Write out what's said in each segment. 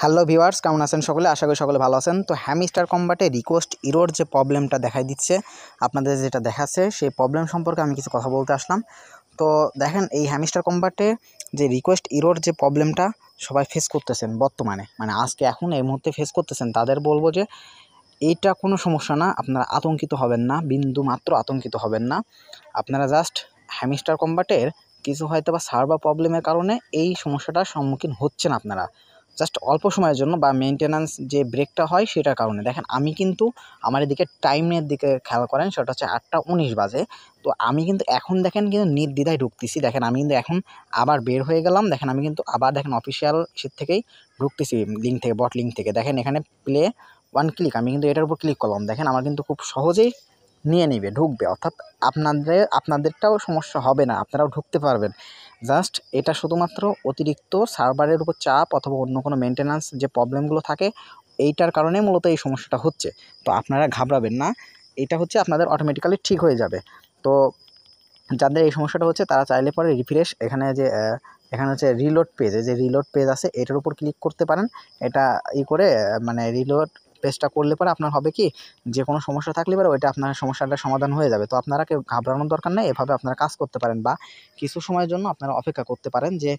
Hello viewers, কেমন আছেন সকলে? আশা করি সকলে ভালো আছেন। তো হ্যামস্টার কম্বাটে রিকোয়েস্ট ইরোর যে প্রবলেমটা দেখাই দিচ্ছে, আপনাদের যেটা দেখাচ্ছে সেই প্রবলেম সম্পর্কে আমি কিছু কথা বলতে আসলাম। তো দেখেন, এই হ্যামস্টার কম্বাটে যে রিকোয়েস্ট ইরোর যে প্রবলেমটা সবাই ফেস করতেছেন বর্তমানে, মানে আজকে এখন এই মুহূর্তে ফেস করতেছেন, তাদের বলবো যে এইটা কোনো সমস্যা না। আপনারা আতঙ্কিত হবেন না, বিন্দু মাত্র আতঙ্কিত হবেন না। আপনারা জাস্ট হ্যামস্টার কম্বাটের কিছু হয়তো বা সার্ভার প্রবলেমের কারণে এই সমস্যাটার সম্মুখীন হচ্ছেন আপনারা, জাস্ট অল্প সময়ের জন্য, বা মেনটেন্যান্স যে ব্রেকটা হয় সেটার কারণে। দেখেন, আমি কিন্তু আমার এদিকে টাইমের দিকে খেয়াল করেন, সেটা হচ্ছে 8টা 19 বাজে। তো আমি কিন্তু এখন দেখেন কিন্তু নির্দ্বিধায় ঢুকতেছি। দেখেন, আমি কিন্তু এখন আবার বের হয়ে গেলাম। দেখেন, আমি কিন্তু আবার দেখেন অফিসিয়াল সেট থেকেই ঢুকতেছি, লিঙ্ক থেকে, বট লিঙ্ক থেকে। দেখেন এখানে প্লে ওয়ান ক্লিক, আমি কিন্তু এটার উপর ক্লিক করলাম। দেখেন, আমার কিন্তু খুব সহজেই নিয়ে নিবে, ঢুকবে। অর্থাৎ আপনাদেরটাও সমস্যা হবে না, আপনারাও ঢুকতে পারবেন। জাস্ট এটা শুধুমাত্র অতিরিক্ত সার্ভারের উপর চাপ অথবা অন্য কোনো মেনটেন্যান্স যে প্রবলেমগুলো থাকে, এইটার কারণে মূলত এই সমস্যাটা হচ্ছে। তো আপনারা ঘাবড়াবেন না, এটা হচ্ছে আপনাদের অটোমেটিক্যালি ঠিক হয়ে যাবে। তো যাদের এই সমস্যাটা হচ্ছে তারা চাইলে পরে রিফ্রেশ, এখানে হচ্ছে রিলোড পেজ, যে রিলোড পেজ আছে এটার উপর ক্লিক করতে পারেন। এটা করে মানে রিলোড পেজটা করলে পরে আপনার হবে কি, যে কোনো সমস্যা থাকলে পরে ওইটা আপনার সমস্যাটার সমাধান হয়ে যাবে। তো আপনারা কেউ ঘাবড়ানোর দরকার নেই, এভাবে আপনারা কাজ করতে পারেন, বা কিছু সময়ের জন্য আপনারা অপেক্ষা করতে পারেন যে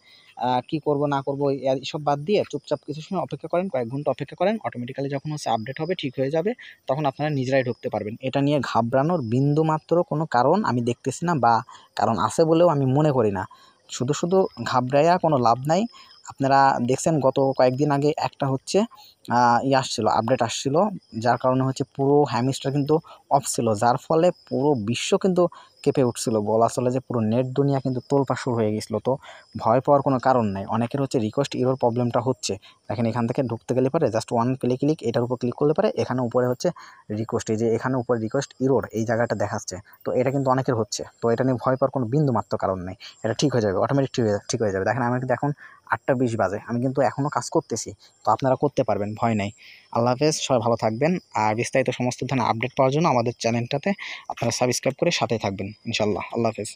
কি করব না করব এইসব বাদ দিয়ে চুপচাপ কিছু সময় অপেক্ষা করেন, কয়েক ঘন্টা অপেক্ষা করেন। অটোমেটিক্যালি যখন হচ্ছে আপডেট হবে, ঠিক হয়ে যাবে, তখন আপনারা নিজেরাই ঢুকতে পারবেন। এটা নিয়ে ঘাবড়ানোর বিন্দুমাত্র কোনো কারণ আমি দেখতেছি না, বা কারণ আছে বলেও আমি মনে করি না। শুধু ঘাবড়াইয়া কোনো লাভ নাই। আপনারা দেখছেন গত কয়েকদিন আগে একটা হচ্ছে আপডেট আসছিল, যার কারণে হচ্ছে পুরো হ্যামস্টার কিন্তু অফ ছিল, যার ফলে পুরো বিশ্ব কিন্তু কেঁপে উঠছিল। বলা চলে যে পুরো নেট দুনিয়া কিন্তু তোলপাড় শুরু হয়ে গেছিলো। তো ভয় পাওয়ার কোনো কারণ নাই। অনেকের হচ্ছে রিকোয়েস্ট ইরোর প্রবলেমটা হচ্ছে। দেখেন, এখান থেকে ঢুকতে গেলে পরে জাস্ট ওয়ান ক্লিক, এটার উপর ক্লিক করলে পরে এখানে উপরে হচ্ছে রিকোয়েস্ট, এই যে এখানে উপরে রিকোয়েস্ট ইরোর এই জায়গাটা দেখাচ্ছে। তো এটা কিন্তু অনেকের হচ্ছে। তো এটা নিয়ে ভয় পাওয়ার কোনো বিন্দু মাত্র কারণ নেই। এটা ঠিক হয়ে যাবে, অটোমেটিক ঠিক হয়ে যাবে। দেখেন, আমার কিন্তু এখন 8টা 20 বাজে, আমি কিন্তু এখনও কাজ করতেছি। তো আপনারা করতে পারবেন, ভয় নেই। আল্লাহ হাফেজ, সবাই ভালো থাকবেন। আর বিস্তারিত সমস্ত ধরনের আপডেট পাওয়ার জন্য আমাদের চ্যানেলটাতে আপনারা সাবস্ক্রাইব করে সাথে থাকবেন ইনশাল্লাহ। আল্লাহ হাফেজ।